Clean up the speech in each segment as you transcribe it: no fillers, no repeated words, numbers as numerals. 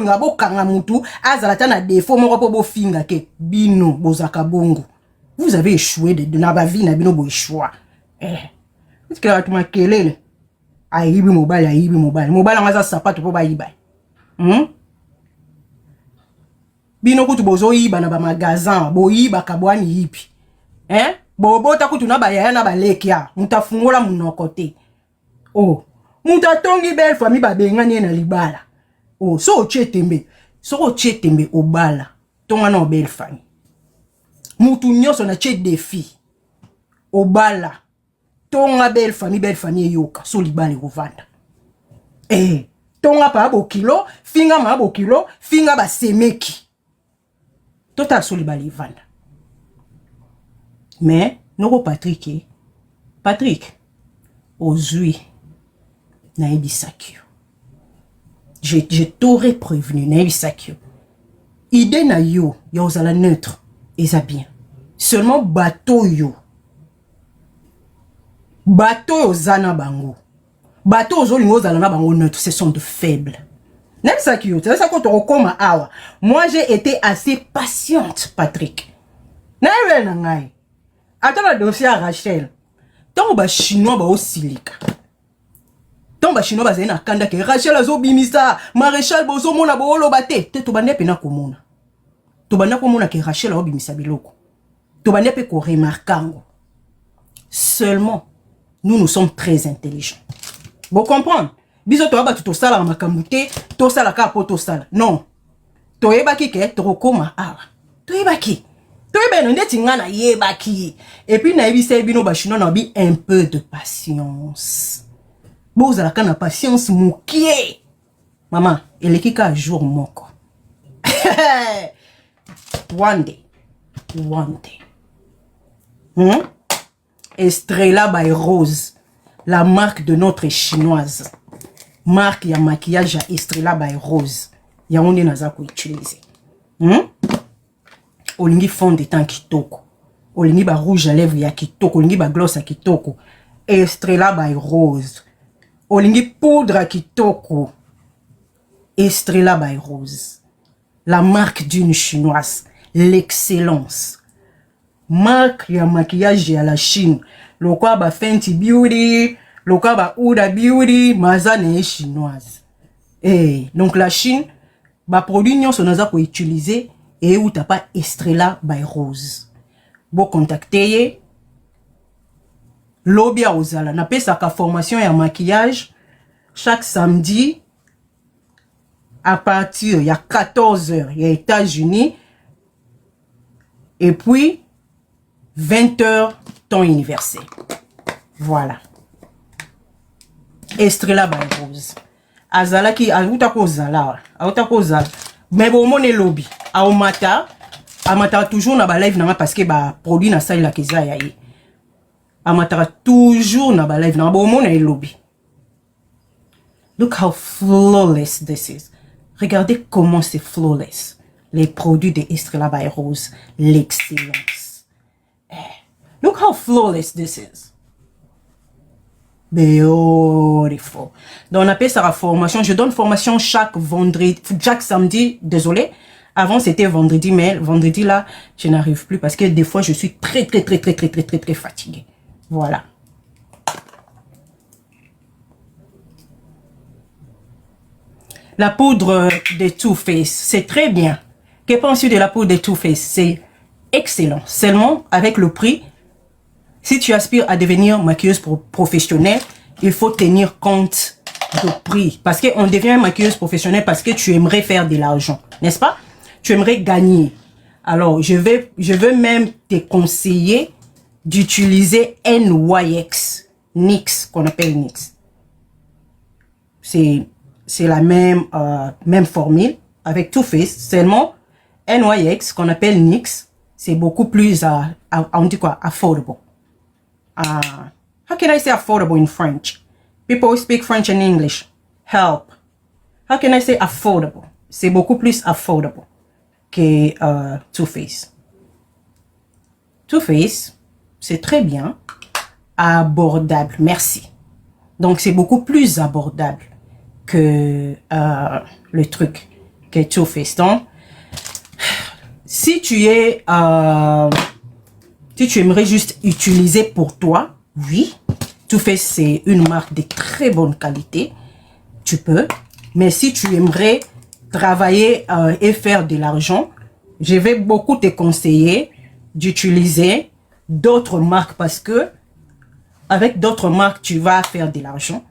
ngabo kanga mutu azalata na défaut moko po bo finga ke bino bozaka bongo. Vous avez échoué de na ba vie na bino bo échouer. Est-ce que la tu makelele ayibi mobile mobile ngaza sapato po ba yiba. Bino kutu bozo yiba na ba magasin bo yiba kabwani yipi. Bobo ta kutu na ba yaya na ba lekia mutafungola munoko te. Oh, mutatongi belle famille ba bengani na libala. Oh, so chetembe obala tonga na belle famille. Mutu nyoso na che défi obala tonga belle famille yoka so libala kovanda. Tonga pa bo kilo, finga ma bo kilo, finga ba semeki. Total so libala ivanda. Mais noko Patrick ozui na ebisakio. Je t'aurais prévenu, Naïsakio. Idée na yo, la neutre, et ça bien. Seulement bateau yo. Bateau zana bango. Bateau zolingo zana bango neutre, ce sont de faibles. Naïsakio, c'est ça qu'on te recommande awa. Moi, j'ai été assez patiente, Patrick. Naïwe nangai. Attends le dossier à Rachel. Tant ba chinois ba osilika. Tomba chino bazali na kanda ke Rachel azobimisa Maréchal bozo mona boolo bate te to bande pena komona to bande komona ke Rachel azobimisa biloko to bande pe ko remarkango. Seulement nous sommes très intelligents. Vous comprenez? Biso to ba to sala makamute to sala ka poto sala non to yebaki ke to koma awa to yebaki to yebeno ndeti ngana yebaki et puis na yebisa bino ba chino na bi un peu de patience. Vous avez la patience moukié. Maman, elle est qui a jour moko. One day. Estrella by Rose, la marque de notre chinoise. Marque ya maquillage à Estrella by Rose. Ya on est naza ko utiliser. Olingi fond de teint kitoko. Olingi ba rouge à lèvres ya kitoko, olingi ba gloss à kitoko. Estrella by Rose. Olingi poudre kitoko. Estrella by Rose. La marque d'une chinoise. L'excellence. Marque ya maquillage à la Chine. Lokwa ba Fenty Beauty. Lokwa ba Huda Beauty. Mazane est chinoise. Donc la Chine. Ba produit nyon son naza ko utiliser. Et où t'as pas Estrella by Rose. Bon contacter. Lobia ozala na pesa ka formation ya maquillage chaque samedi à partir ya 14h ya États-Unis et puis 20h temps universel. Voilà. Estrella by Rose. Azala ki auta ko zala. Mais bon mon lobby. Amata toujours na ba live na parce que ba produit na salle la keza ya yi. Amatara toujours na ba live na bon mon lobby. Look how flawless this is. Regardez comment c'est flawless. Les produits de Estrella by Rose, l'excellence. Look how flawless this is. Beautiful. Donc on appelle ça la formation. Je donne formation chaque vendredi, chaque samedi. Désolé. Avant c'était vendredi, mais vendredi là, je n'arrive plus parce que des fois je suis très fatiguée. Voilà. La poudre de Too Faced, c'est très bien. Que penses-tu de la poudre de Too Faced? C'est excellent. Seulement, avec le prix, si tu aspires à devenir maquilleuse professionnelle, il faut tenir compte du prix. Parce qu'on devient maquilleuse professionnelle parce que tu aimerais faire de l'argent, n'est-ce pas? Tu aimerais gagner. Alors, je veux même te conseiller d'utiliser NYX. NYX, qu'on appelle NYX. C'est la même formule avec Too Faced. Seulement, NYX, qu'on appelle NYX, c'est beaucoup plus, on dit quoi, affordable. How can I say affordable in French? People speak French and English. Help. How can I say affordable? C'est beaucoup plus affordable que Too Faced. Too Faced, c'est très bien. Abordable. Merci. Donc, c'est beaucoup plus abordable que le truc. que Too Faced. Donc, si tu es... si tu aimerais juste utiliser pour toi, oui. Too Faced, c'est une marque de très bonne qualité. Tu peux. Mais si tu aimerais travailler et faire de l'argent, je vais beaucoup te conseiller d'utiliser d'autres marques parce que avec d'autres marques, tu vas faire de l'argent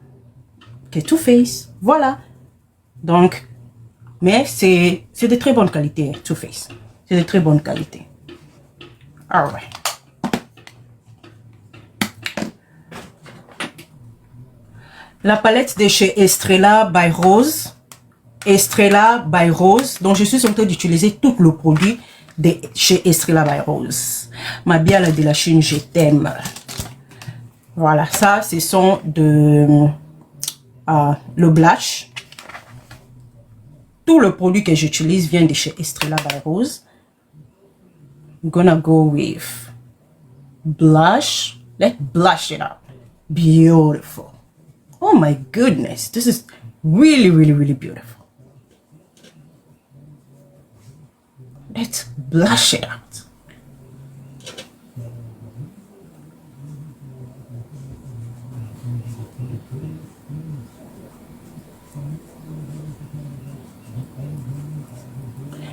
que Too Faced. Voilà. Donc, mais c'est de très bonne qualité, Too Faced. C'est de très bonne qualité. Alright. La palette de chez Estrella by Rose. Estrella by Rose. Donc, je suis en train d'utiliser tout le produit de chez Estrella by Rose. Ma biale de la Chine, je t'aime. Voilà, ça, ce sont de le blush. Tout le produit que j'utilise vient de chez Estrella by Rose. I'm gonna go with blush. Let's blush it up. Beautiful. Oh my goodness, this is really, really, really beautiful. Let's blush it out.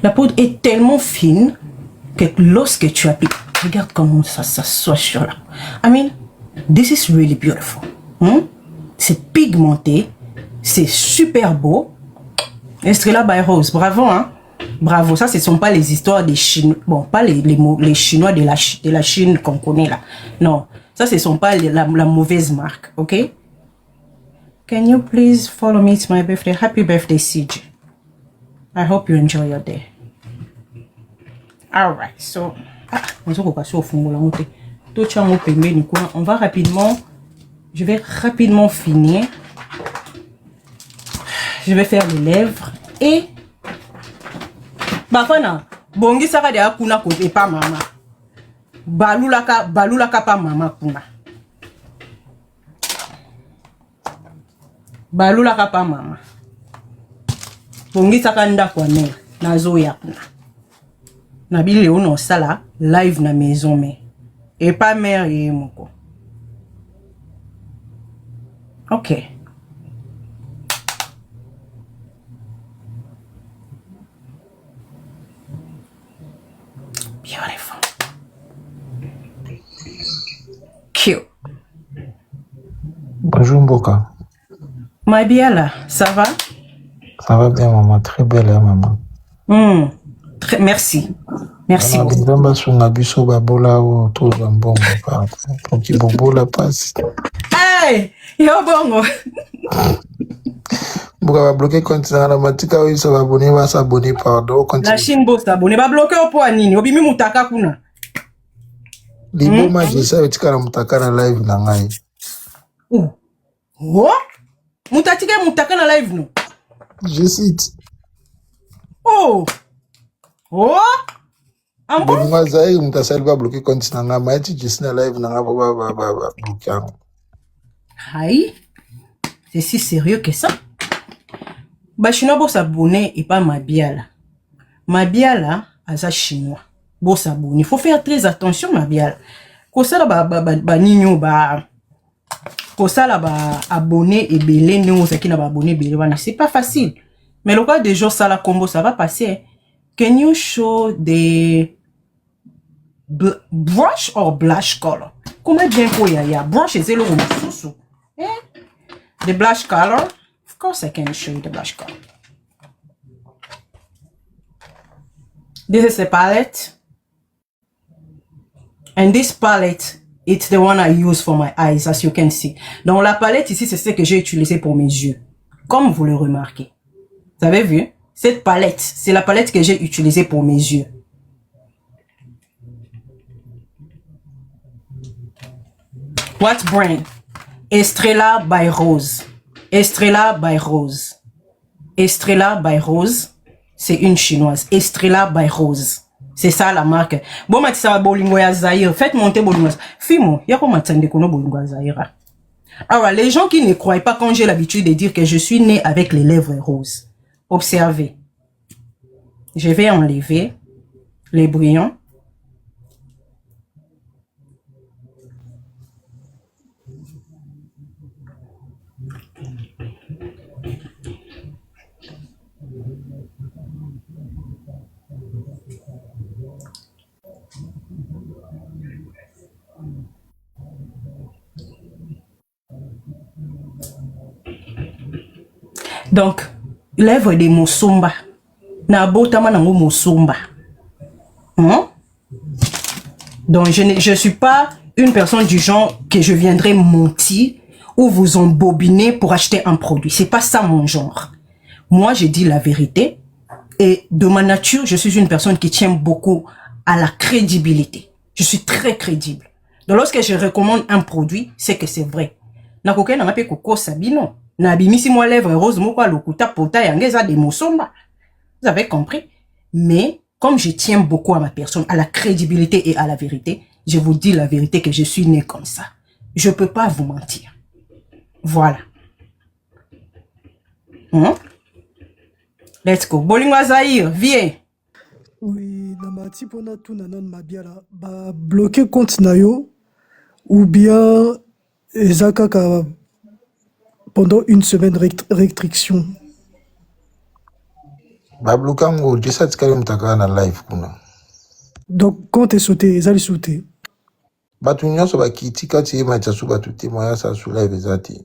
La poudre est tellement fine que lorsque tu appliques, regarde comment ça s'assoit sur la... I mean, this is really beautiful. C'est pigmenté, c'est super beau. Estrella by Rose, bravo, hein. Bravo, ça ce ne sont pas les histoires des Chinois, bon, pas les Chinois de la Chine qu'on connaît là. Non, ça ce ne sont pas la mauvaise marque, ok? Can you please follow me? It's my birthday. Happy birthday, CJ. I hope you enjoy your day. Alright, so... on va rapidement... Je vais rapidement finir. Je vais faire les lèvres et... Bafana, bongi saka de akuna kote pa mama. Balulaka pa mama kuna. Balulaka pa mama. Bongi saka nda kwa mère. Nazo ya kuna. Nabili ono sala live na maison me. Et pas mère et moko. Ok. Beautiful. Cute. Bonjour Mboka. Ma biala, ça va? Ça va bien maman, très belle hein, maman. Merci. Merci beaucoup. Nzamba sunga biso babola o to mbongo pa. Poki bobola passe. Hey, yo bongo. Mboka va bloquer compte na la matika o so abonné va s'abonner pardon continue. La Chine boss abonné ba bloquer au point nini? Obimi mutaka kuna. Libo ma je sa etika na mutaka na live na ngai. Oh? Mutatika mutaka na live no. Je cite. Oh. Oh? Ambo ngazai mutasali ba bloquer compte na ngai ma eti je na live na ngabo ba bloquer. Aïe. C'est si sérieux que ça? Ba chinois bo s'abonner et pas ma biala. Ma biala aza chinois. Bo s'abonner. Il faut faire très attention ma biala. Ko sala ba nino ba ko sala ba abonné et belé nous qui na ba abonné belé wana c'est pas facile. Mais le cas des gens ça la combo ça va passer. Can you show the brush or blush color? Comment bien ko ya brush is le mususu. The blush color, of course I can show you the blush color. This is the palette. And this palette, it's the one I use for my eyes, as you can see. Donc la palette ici, c'est ce que j'ai utilisé pour mes yeux. Comme vous le remarquez. Vous avez vu? Cette palette, c'est la palette que j'ai utilisée pour mes yeux. What brand? Estrella by Rose. Estrella by Rose. Estrella by Rose. C'est une chinoise. Estrella by Rose. C'est ça la marque. Bon, matisa bolingo ya Zaire. Faites monter bolingo. Fimo, yako matande kono bolingo ya Zaire. Alors, les gens qui ne croient pas quand j'ai l'habitude de dire que je suis née avec les lèvres roses. Observez. Je vais enlever les bouillons. Donc, lèvre de Mosumba. Na botama nango Mosumba. Donc, je ne suis pas une personne du genre que je viendrai mentir ou vous embobiner pour acheter un produit. C'est pas ça mon genre. Moi, je dis la vérité. Et de ma nature, je suis une personne qui tient beaucoup à la crédibilité. Je suis très crédible. Donc, lorsque je recommande un produit, c'est que c'est vrai. Na koke na mape koko sabino. Na bimisi moi lèvre rose moko lokuta pota yangeza de Mosomba. Vous avez compris? Mais, comme je tiens beaucoup à ma personne, à la crédibilité et à la vérité, je vous dis la vérité que je suis né comme ça. Je peux pas vous mentir. Voilà. Let's go. Bolingo Zahir, viens. Oui, namati pona tout nanan mabiala ba bloquer compte na yo ou bien ezakaka pendant une semaine restriction. Ba blokango disa tikali mutaka na live kuna. Donc quand t'es sauté, ezali sauté. Batu nyonso bakitika ti macha su batu témoignage ça sur live ezati.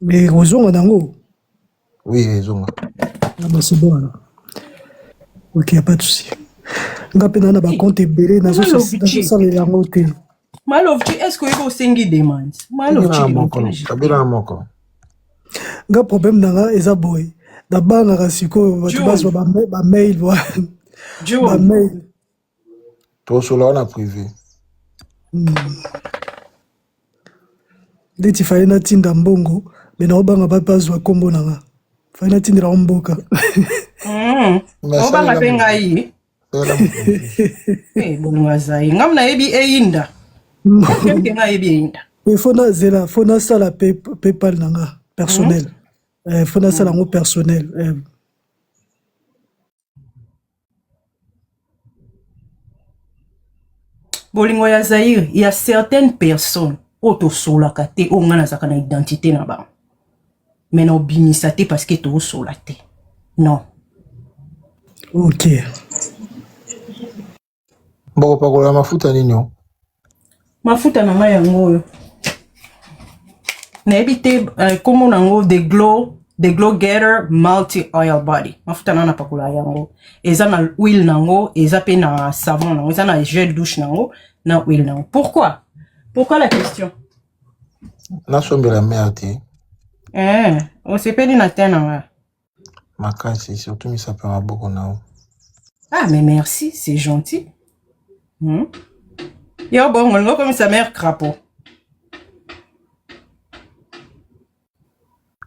Mais ozonga nango. Oui, ezonga. Ah bah c'est bon alors. Ok, y a pas de souci. Nga pena na ba compte belé na so ça les yango te. Malovchi, est-ce que vous sengi demande? Malovchi, kabila moko. Nga problème nanga eza boy. Da banga rasiko batu baso ba mail wa. Ba mail. To solo na privé. Deti fallait na tinda mbongo, mais na obanga ba bazwa kombo nanga. Fallait na tinda mboka. Obanga penga yi. Bolingo Zahir. Ngam na yebi einda. Kenga yebi einda. Il faut na sala PayPal nanga personnel. Faut na sala ngo personnel. Bolingo Zahir, il y a certaines personnes auto solaka te o ngana zaka na identité na ba. Mais non bimisa te parce que to solate. Non. Ok. Mboko pakola mafuta nini yo? Mafuta na nga yango oyo. Na ebite komo nango the glow getter multi oil body. Mafuta na pakola yango. Eza na huile nango, eza pe na savon nango, eza na gel douche nango, na huile nango. Pourquoi? Pourquoi la question? Na sombe la merde. On se pedi na tena. Makasi, surtout mi sape maboko nao. Ah, mais merci, c'est gentil. Yo, bon, on comme sa mère crapaud.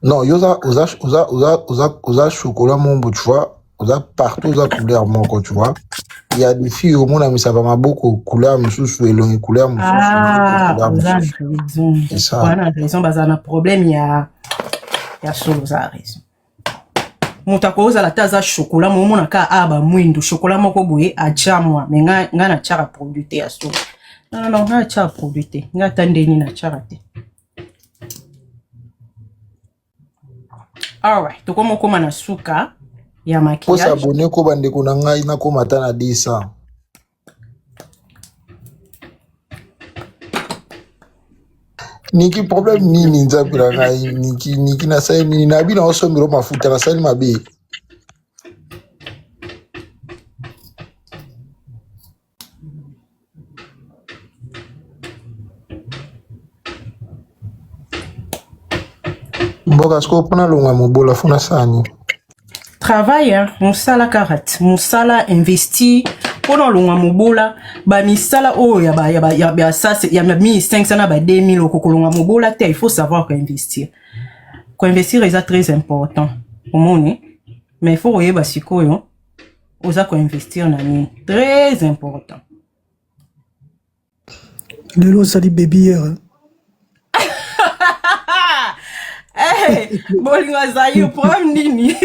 Non, oza chocolat mon tu vois, oza partout oza couleur mon tu vois. Il y a des filles au monde ça va beaucoup couleur mususu elongi couleur mususu. Ah, oza raison. C'est ça. Voilà, raison bazana problème il y a solo za raison. Mutako oza la taza chocolat momona ka aba mwindo chocolat moko boye a jamwa mais nga na tchara produit ya solo. Non, nga tchara produit. Nga tandeni na tchara te. Alright, to komo koma na suka ya maquillage. Pour s'abonner ko bande ko na ngai na ko mata na 200. Niki problème nini nzapira ngai niki na sai nini na bina osombiro mafuta na sali mabe. Mboka sko pona longa mobola fona sani. Travail, hein, musala karat, musala investi, pendant longa mobola, ba misala oh ya ça c'est ya 1500 na ba 2000 okokolonga mobola te, il faut savoir qu'investir. Qu'investir est très important. Au monde, mais il faut oyer ba sikoyo, oza ko investir na ni, très important. Lelo sali baby hier. bolingo zayi problème nini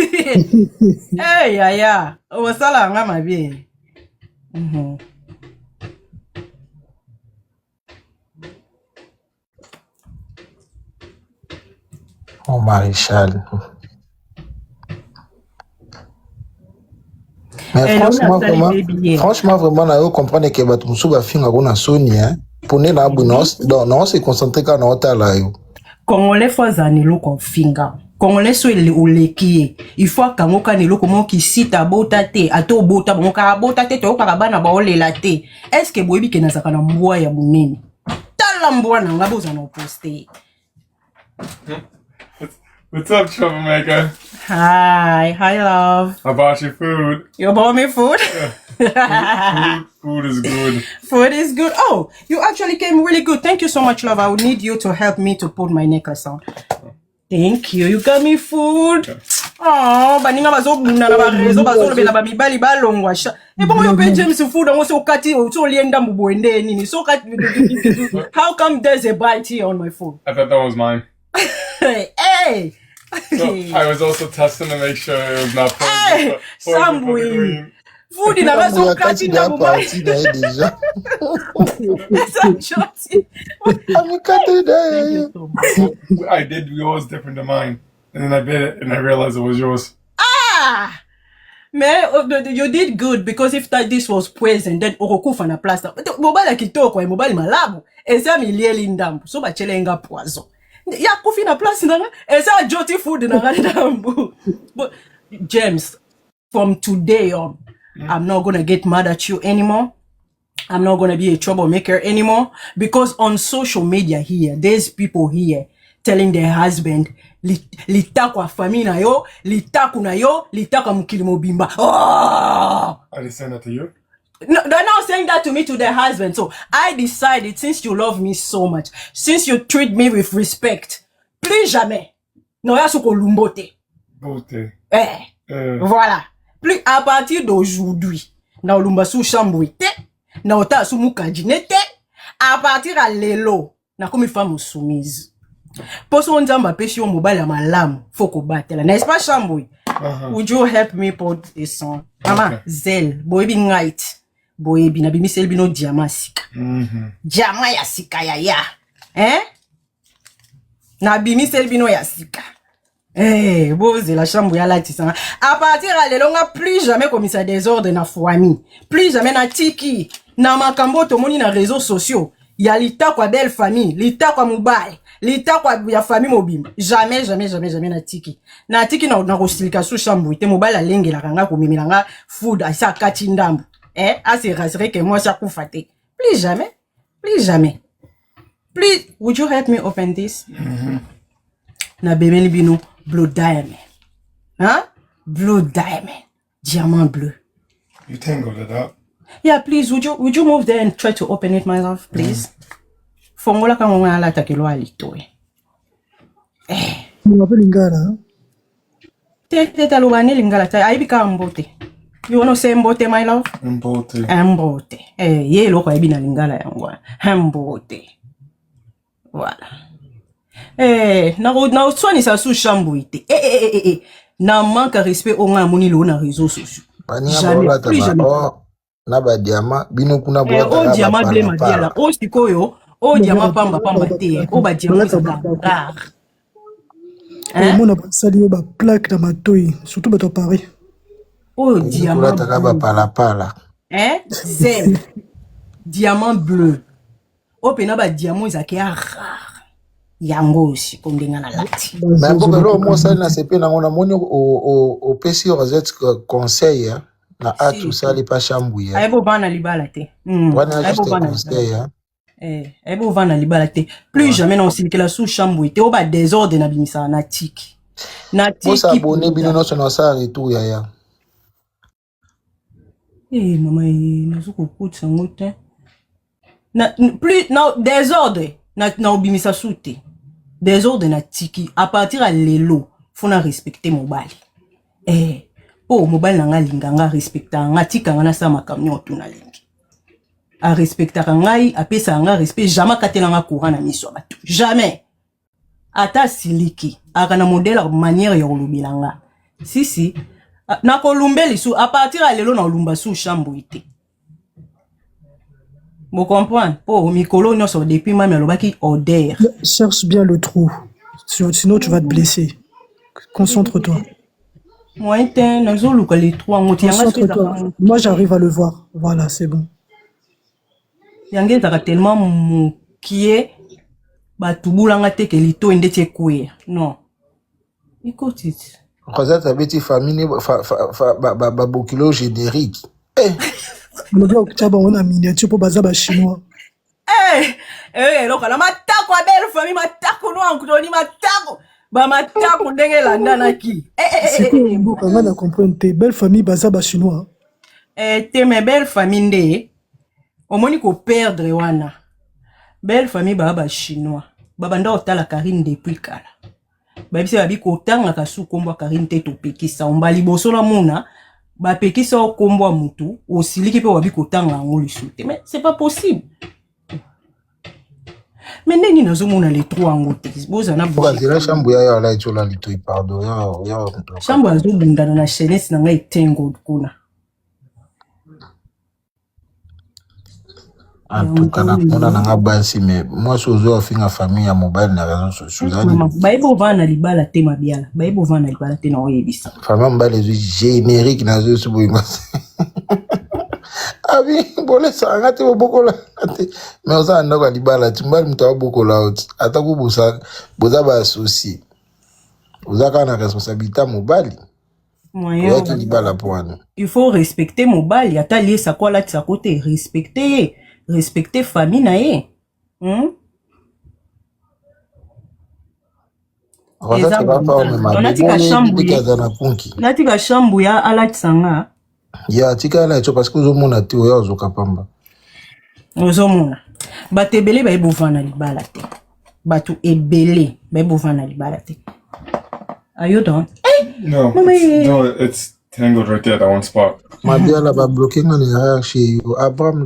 yaya osala nga mabe Oh, Maréchal. Mais franchement, vraiment, on comprend que les gens qui font Sony, pour nous, on se concentrer quand on est là. Congolais fois zanelo ko finga. Congolais so oleki. Il faut kango kanelo komo ki sita bota te, ato bota bonka bota te to ka bana ba olela te. Est-ce que boyebi ke nazaka na mbwa ya bunene? Tala mbwa na ngabo za no poster. What's up, troublemaker? Hi love. I bought you food. You bought me food? Food is good. Food is good. Oh, you actually came really good. Thank you so much, love. I would need you to help me to put my necklace on. Thank you. You got me food. Oh, baninga bazo buna na barezo bazo bela ba mibali ba longwa sha. E bon yo pe James food ngo so kati o so lienda mbubwende nini. So kati how come there's a bite here on my food? I thought that was mine. Hey. So I was also testing to make sure it was not poison. Hey, Sambui. Food in a so kati na mubali. I did yours different than mine. And then I bit it and I realized it was yours. Man, you did good because if this was poison, then okufa na plaster. Mobile kitoko e mobile malabu. Esa milieli ndambu. So bachelenga poison. Ya kufi na plaster nanga. Esa joti food nanga ndambu. But James, from today on, I'm not gonna get mad at you anymore. I'm not gonna be a troublemaker anymore because on social media here, there's people here telling their husband, litakwa famina yo, litaku na yo, litaka mukilimo bimba. Oh! I didn't send that to you? No, they're not saying that to me, to their husband. So I decided, since you love me so much, since you treat me with respect, plus jamais, no ya suko lumbote. Bote. Voilà. Plus à partir d'aujourd'hui, na olumba su chambouite, na ota su mukajinete, à partir à lelo, na komi femme soumise. Poso onzamba peshi yo mobile ya malamu, foko batela. N'est-ce pas chamboui? Would you help me put this song? Mama, Zel, boyebi ngait. Boyebi, na bimi selbi no diama sika. Diama ya sika ya. Na bimi selbi no ya sika. Boze la chambre ya la tisanga. À partir à l'elonga, plus jamais comme ça désordre na famille. Plus jamais na tiki. Na makambo to moni na réseaux sociaux. Ya lita kwa belle famille, lita kwa mobile, lita kwa ya famille mobile. Jamais, jamais, jamais, jamais na tiki. Na tiki na kosilika su chambre. Te mobile a lenge la kanga kumimilanga food asa kati ndambu. Assez rassuré que moi ça koufate. Plus jamais. Plus jamais. Please, would you help me open this? Na bébé libino. Blue diamond. Huh? Blue diamond. Diamant bleu. You tangled it up. Yeah, please, would you move there and try to open it, my love, please? Fongola kama mwana ala takelo alitoe. On appelle Lingala. Te talubani lingala ta aibika mbote. You wanna say mbote, my love? Mbote. Mbote. Ye loko aibina lingala yangwa. Mbote. Voilà. Na uswani sa su chambuite. Na manque respect au nga moni lo na réseaux sociaux. Jamais, plus jamais. Na ba diama bino kuna bola o diama ble madiala o sikoyo o diama pamba te o ba diama ça rare. Mon a sali yo ba plaque na matoi surtout ba to Paris. O diama ba pala. Zen. Diamant bleu. O pena ba diamant izaki rare. Yango aussi comme dinga na lati. Mais bokelo mo sali na sepe na ngona moni o pesi rozet conseil na atu sali pa chambouye. Aibo bana libala te. Aibo bana conseil. Aibo bana libala te. Plus jamais non silikela sous chambouye te o ba désordre na bimisa na tiki. Na tiki. Mo s'abonner bino no so na sa retour ya. Mama nazuko kutsa ngote. Na plus na désordre na obimisa soute. Désordre na tiki à partir à lelo faut na respecter mobile. Mobile nanga linganga respecta nga tika nga na sa makamyo tuna lingi. A respecta ngai apesa nga respect jamais katela nga courant na miso bato. Jamais. ata siliki aka na modèle manière ya kolubilanga si na kolumbeli su à partir à lelo na olumba su chambre ite vous comprenez pour mikolo nyonso depuis mami alobaki odeur Cherche bien le trou. Sinon, tu vas te blesser. Concentre-toi. moi te nazoluka les trois ngoti yanga Concentre-toi. Moi, j'arrive à le voir. Voilà, c'est bon. yanga ezaka tellement mokie batubulanga te ke lito ende tie kweya non ikotiti Rosa tabeti famille babokilo générique. On a dit on a miniature pour bazar chinois. eloko na matako ya belle famille matako no ankutoni matako bamatako ndenge elandanaki C'est quoi un beau quand on a compris tes belle famille bazar chinois. te me belle famille nde omoni ko perdre wana belle famille baba chinois babanda otala Karine depuis kala babisi babi kotanga kasu kombo Karine te topekisa ombali boso na mona bapekisa okombo mutu osiliki pe wabi kotanga ngo lisute mais c'est pas possible. Mais neni nazomona les trois ngo te bozana Bozela chambre ya la etola lito pardon ya chambre azobundana na chemise na ngai tengo kuna. En tout cas, on a basi mais moi je suis finga famille à mobile na raison sociale. Baibo vana libala te mabiala. Baibo vana libala te na oyebisa. Famille mbale générique na zo subuyima. Abi bole sanga te bokola te. Mais oza ndako libala timbali mutawa bokola out. Ataku bosa boza ba associé. Oza kana responsabilité mobile. Moyen. Il faut respecter mobile, ata lié sa quoi là de sa côté, respecter famille na ye. Natika chambu ya ala tsanga. Ya tika la cho parce que ozomona te oya ozokapamba. Ozomona. Batu ebele ba ebovana libala te. Batu ebele ba ebovana libala te. Are you done? No, it's tangled right there at that one spot. Mabiala va bloquer dans les hiérarchies. Abraham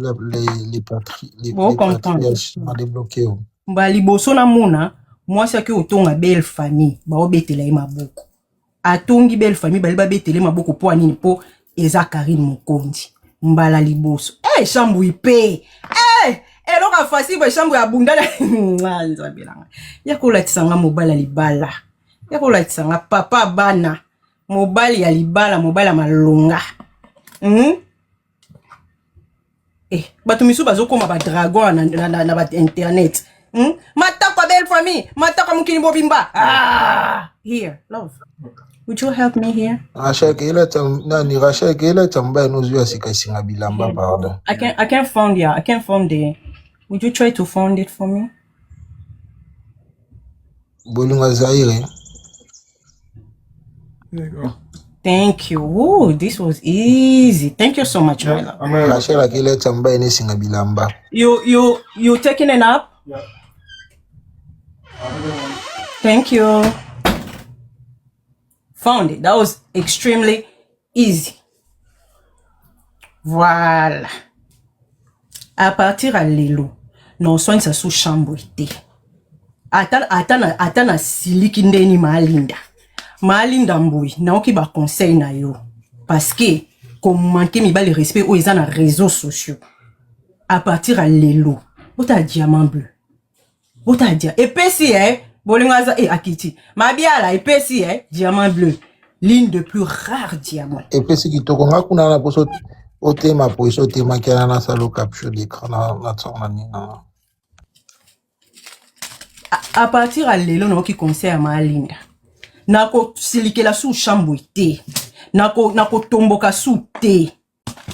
les patriarches va débloquer. Mbali boso na mona, moi ça que otonga belle famille, ba obetela e maboko. Atongi belle famille bali ba betele maboko po anini po eza Karine Mokondi. Mbala liboso. Chambu ipe. Eloka fasi ba chambu ya bundala. Nza belanga. Yakola tsanga mobala libala. Yakola tsanga papa bana. Mobile ya libala, mobile malonga. Batu misu bazokoma ba dragon na ba internet. Matako belle famille, matako mukini bobimba. Here, love. Would you help me here? Rachel Kela tamba nozu ya sikasinga bilamba pardon. I can't find ya. I can't find the. Would you try to find it for me? Bolunga Zaire. There you go. Thank you. Oh, this was easy. Thank you so much, my love. Rachel Kela tamba ene singa bilamba. You taking a nap? Yeah. Thank you. Found it. That was extremely easy. Voilà. À partir à l'élo, non soigne sa sous chambre été. Atana siliki ndeni malinda. Malinda mboui na oki ba conseil na yo. Parce que comme manquer mi ba le respect aux na réseaux sociaux. À partir à l'élo, ota diamant bleu. Ota dia epesi bolingaza akiti. Mabiala epesi diamant bleu. Ligne de plus rare diamant. Epesi kitoko ngakuna na poso otema poiso tema kana na salo capture d'écran na tsona nina. À partir à l'élo na oki conseil à malinda. Nako silikela sous chambre té. Nako tomboka sous té.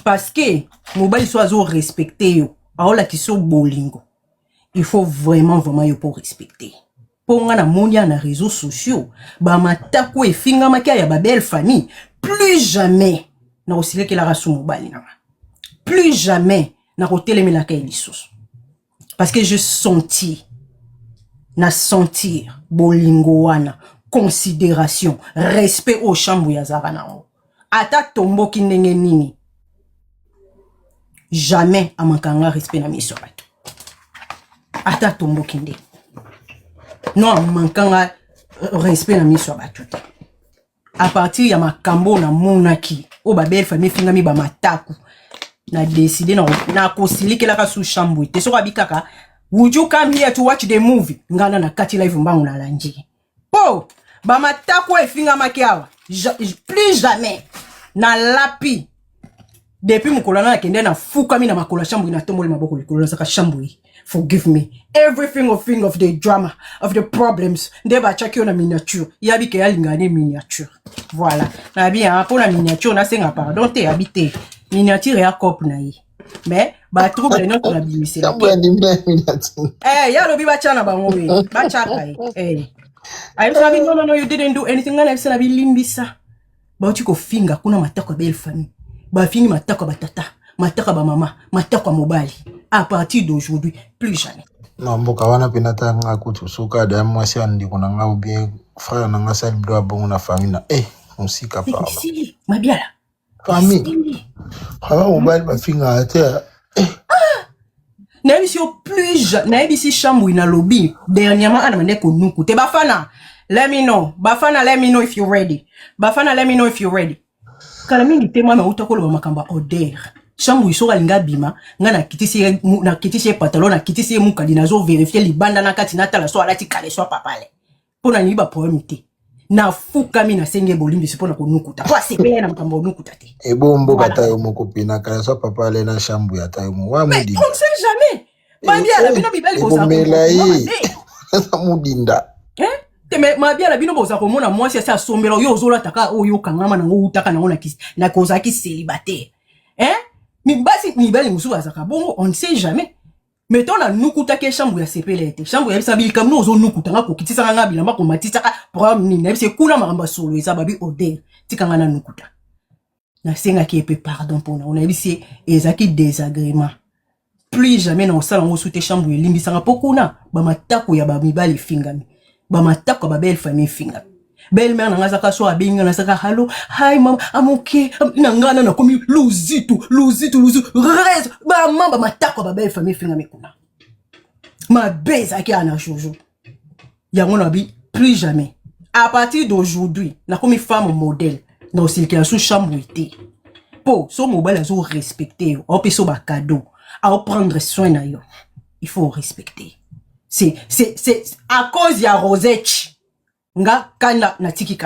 Parce que mobile soit zo respecter yo. Aola ki so bolingo. Il faut vraiment yo pour respecter. Pour nga na monia na réseaux sociaux, ba matako e finga makia ya ba belle famille, plus jamais na osile ke la rasu mobile na. Plus jamais na ko telemela ka lisusu. Parce que je sentir bolingo wana, considération, respect au chambu ya zara na ngo. Ata tombo ki ndenge nini. Jamais amankanga respect na miso bato. Ata tombo ki ndenge. non manquant respect na miso batute à partir ya makambo na monaki o ba belle famille fingami ba mataku na décider na kosilike la ka sous chambre te so kabikaka would you come here to watch the movie ngana na kati live mbangu na lanji po ba mataku e fingama kiawa plus jamais na lapi depuis mukolana na kende na fuka mi na makola chambre na tombole maboko likolo saka chambre. Forgive me. Everything of the drama, of the problems, nde ba chaki na miniature. Yabi ke yalingane miniature. Voilà. Na bien pour la miniature na senga pardon te habité. Miniature ya couple na yi. Mais ba trouble non la bimise. Ya lobi ba chana ba ngowe. Ba chaka I sabi no you didn't do anything and I said abi limbisa. Ba uti ko finga kuna matako belle famille. Ba fingi matako batata, matako ba mama, matako mobali. À partir d'aujourd'hui, plus jamais. Non, mboka wana penata nga kutu suka da mwasi andi kuna nga ubie frère na nga sali bdo abongo na famille na musika pa. Si, mabiala. Famille. Hawa mobile ba finga ate. Na bisi yo plus na bisi chambre na lobby dernièrement ana mande ko nuku te bafana. Let me know. Bafana let me know if you're ready. Bafana let me know if you're ready. Kala mingi te mama utakolo makamba order. Chambre iso linga bima nga na kitisi pantalon na kitisi mukadi nazo vérifier libanda na kati na tala so alati kale so papale pona ni ba problème te na fuka mi na senge bolimbi se pona ko nukuta kwa sepele na mkambo nukuta te ebombo kata yo moko pina kale so papale na chambre ya tayo mo wa mudi on sait jamais mabia la bino bibeli ko za ko mudinda te me mabia la bino boza ko mona mwasi asa sombela yo zola taka oyo kangama na ngo utaka na ngona kisi na kozaki célibataire Mibasi mibali musuba zaka bongo on ne sait jamais. Mettons na nukuta ke chambre ya sepelete. Chambre ya sabili kam no zo nukuta nga ko kitisa nga bilamba ko matita ka programme ni na bise kuna maramba solo eza babi odeur tikanga na nukuta. Na senga ki epe pardon pour na on a bise ezaki désagrément. Plus jamais na osala ngo soute chambre ya limbisa nga pokuna ba matako ya ba mibali fingami. Ba matako ba belle famille fingami. Belle-mère na ngazaka so abinga na saka hello hi mama I'm okay na ngana na komi luzitu rez ba mamba matako ba belle famille finga mikuna ma beza ki ana jojo ya ngona bi plus jamais à partir d'aujourd'hui na komi femme modèle na osilika sous chambre été po so mobile azo respecter o peso ba cadeau à prendre soin na yo il faut respecter c'est à cause ya Rosette nga kanda na tiki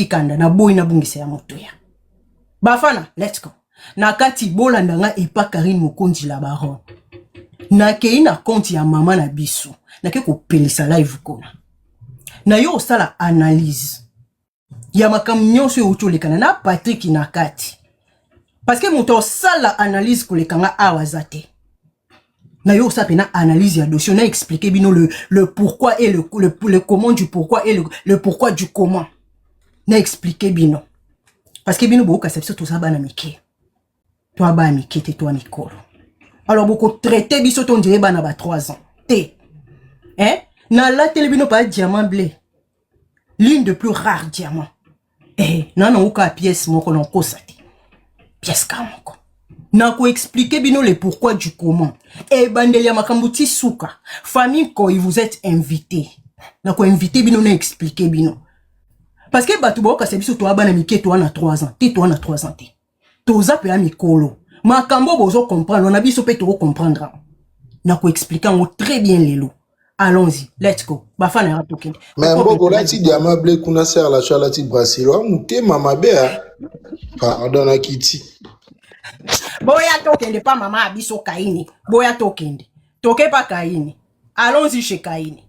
kanda na boy na bungisa ya moto ya bafana let's go na kati bolanda nga epa Karine Mokonzi la baron na kei na compte ya mama na biso na ke ko pelisa live kona na yo sala analyse ya makamnyo so utolekana na Patrick na kati parce que moto sala analyse kolekanga awazate na yo sa pena analyse ya dossier, on a expliqué bino le pourquoi et le comment du pourquoi et le pourquoi du comment. Na expliqué bino. Parce que bino boka sepsi tout ça bana mike. Toi ba mike te toi mikolo. Alors boko traité biso ton dirait bana ba 3 ans. Té. Na la télé bino pas diamant bleu. L'une de plus rares diamants. Non oka pièce moko non kosate. Pièce ka moko. Na ko expliquer bino le pourquoi du comment. Et bandeli ya makambuti suka. Famille ko vous êtes invité. Na ko invité bino na expliquer bino. Parce que batu boka se biso to abana mike to na 3 ans. Ti to na 3 ans ti. To za pe amikolo. Makambo bozo comprendre, on a biso pe to comprendre. Na ko expliquer ngo très bien lelo. Allons-y, let's go. Bafana ratoke. Mais mboko la ti diamant bleu kuna ser la chala ti brasilo muté mama bea. Pardon na kiti. Boya tokende pas maman abiso Kaini. Boya tokende. Toke pas Kaini. Allons-y chez Kaini.